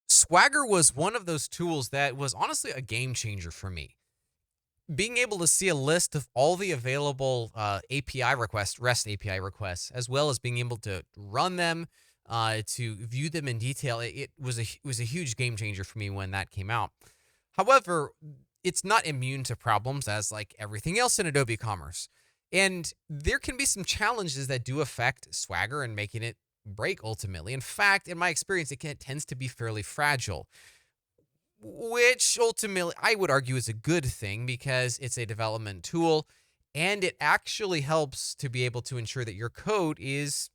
Swagger was one of those tools that was honestly a game changer for me. Being able to see a list of all the available API requests, REST API requests, as well as being able to run them, to view them in detail, it was a huge game changer for me when that came out. However, it's not immune to problems as like everything else in Adobe Commerce. And there can be some challenges that do affect Swagger and making it break ultimately. In fact, in my experience, it tends to be fairly fragile, which ultimately I would argue is a good thing because it's a development tool and it actually helps to be able to ensure that your code is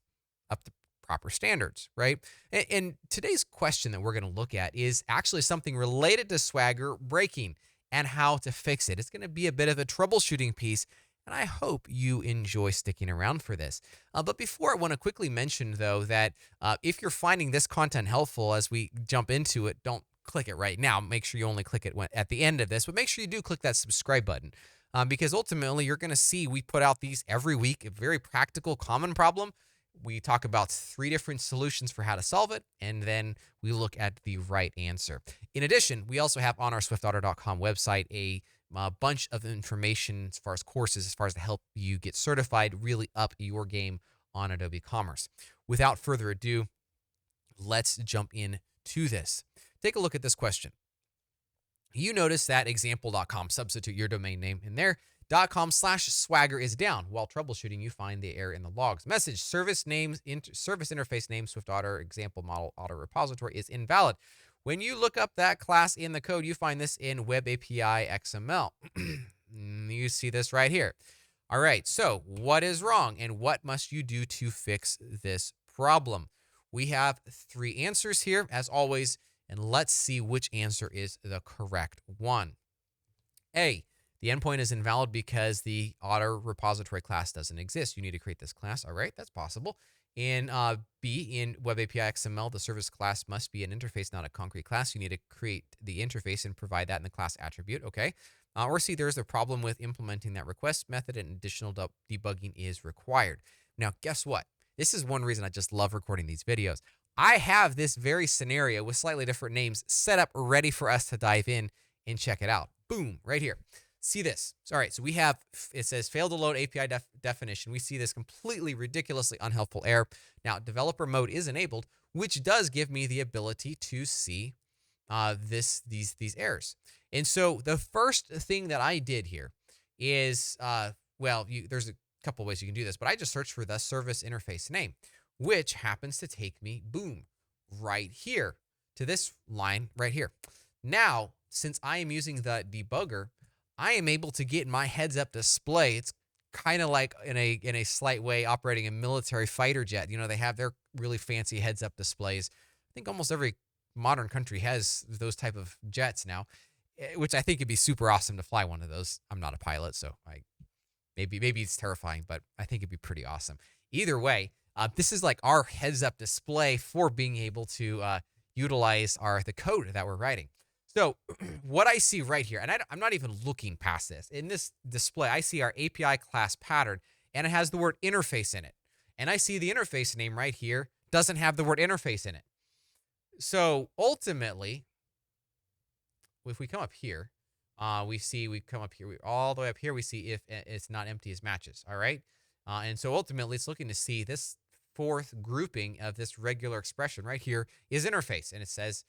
up to proper standards, right? And today's question that we're going to look at is actually something related to Swagger breaking and how to fix it. It's going to be a bit of a troubleshooting piece, and I hope you enjoy sticking around for this. But before, I want to quickly mention, though, that if you're finding this content helpful as we jump into it, don't click it right now. Make sure you only click it at the end of this, but make sure you do click that subscribe button, because ultimately you're going to see we put out these every week, a very practical, common problem. We talk about 3 different solutions for how to solve it, and then we look at the right answer. In addition, we also have on our SwiftOtter.com website a bunch of information as far as courses, as far as to help you get certified, really up your game on Adobe Commerce. Without further ado, let's jump into this. Take a look at this question. You notice that example.com, substitute your domain name in there, .com/swagger is down. While troubleshooting, you find the error in the logs. Message, service interface name, SwiftOtter Example Model OtterRepository is invalid. When you look up that class in the code, you find this in webapi.xml. You see this right here. All right, so what is wrong and what must you do to fix this problem? We have 3 answers here, as always, and let's see which answer is the correct one. A, the endpoint is invalid because the OtterRepository class doesn't exist. You need to create this class. All right, that's possible. In B, in webapi.xml, the service class must be an interface, not a concrete class. You need to create the interface and provide that in the class attribute. Okay. Or C, there's a problem with implementing that request method and additional debugging is required. Now, guess what? This is one reason I just love recording these videos. I have this very scenario with slightly different names set up ready for us to dive in and check it out. Boom, right here. See this. All right, so we have, it says failed to load API definition. We see this completely ridiculously unhelpful error. Now, developer mode is enabled, which does give me the ability to see these errors. And so the first thing that I did here is, there's a couple ways you can do this, but I just searched for the service interface name, which happens to take me, boom, right here to this line right here. Now, since I am using the debugger, I am able to get my heads-up display. It's kind of like in a slight way operating a military fighter jet. You know, they have their really fancy heads-up displays. I think almost every modern country has those type of jets now, which I think would be super awesome to fly one of those. I'm not a pilot, so maybe it's terrifying, but I think it'd be pretty awesome. Either way, this is like our heads-up display for being able to utilize the code that we're writing. So what I see right here, and I'm not even looking past this. In this display, I see our API class pattern, and it has the word interface in it. And I see the interface name right here doesn't have the word interface in it. So ultimately, if we come up here, we come up here, all the way up here, we see if it's not empty as matches, all right? And so ultimately, it's looking to see this 4th grouping of this regular expression right here is interface, and it says,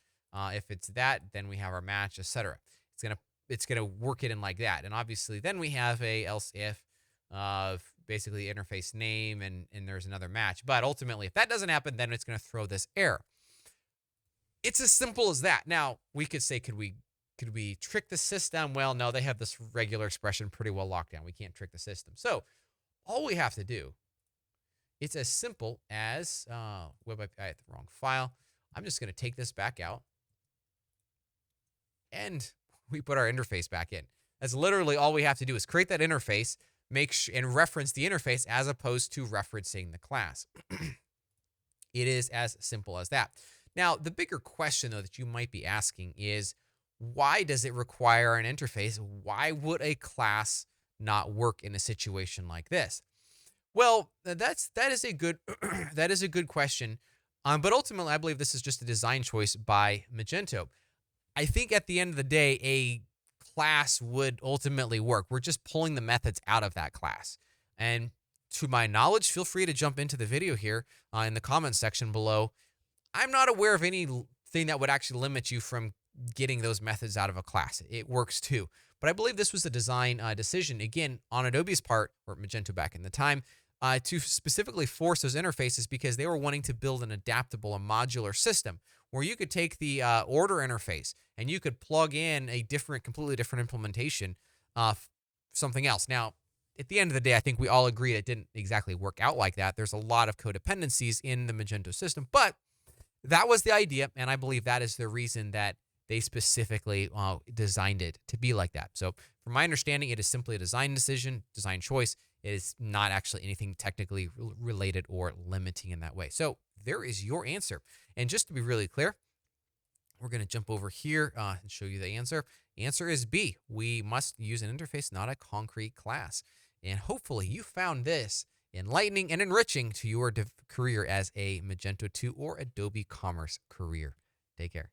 if it's that, then we have our match, etc. It's gonna work it in like that. And obviously, then we have a else if of basically interface name and there's another match. But ultimately, if that doesn't happen, then it's gonna throw this error. It's as simple as that. Now we could say, could we trick the system? Well, no, they have this regular expression pretty well locked down. We can't trick the system. So all we have to do, it's as simple as I had the wrong file. I'm just gonna take this back out. And we put our interface back in. That's literally all we have to do is create that interface, and reference the interface as opposed to referencing the class. It is as simple as that. Now, the bigger question, though, that you might be asking is, why does it require an interface? Why would a class not work in a situation like this? Well, that is a good that is a good question. But ultimately, I believe this is just a design choice by Magento. I think at the end of the day, a class would ultimately work. We're just pulling the methods out of that class. And to my knowledge, feel free to jump into the video here in the comments section below. I'm not aware of anything that would actually limit you from getting those methods out of a class. It works too. But I believe this was a design decision, again, on Adobe's part, or Magento back in the time, to specifically force those interfaces because they were wanting to build an adaptable and modular system where you could take the order interface and you could plug in a completely different implementation of something else. Now, at the end of the day, I think we all agree it didn't exactly work out like that. There's a lot of codependencies in the Magento system, but that was the idea, and I believe that is the reason that they specifically designed it to be like that. So from my understanding, it is simply a design decision, design choice. It is not actually anything technically related or limiting in that way. So there is your answer. And just to be really clear, we're going to jump over here and show you the answer. Answer is B. We must use an interface, not a concrete class. And hopefully you found this enlightening and enriching to your career as a Magento 2 or Adobe Commerce career. Take care.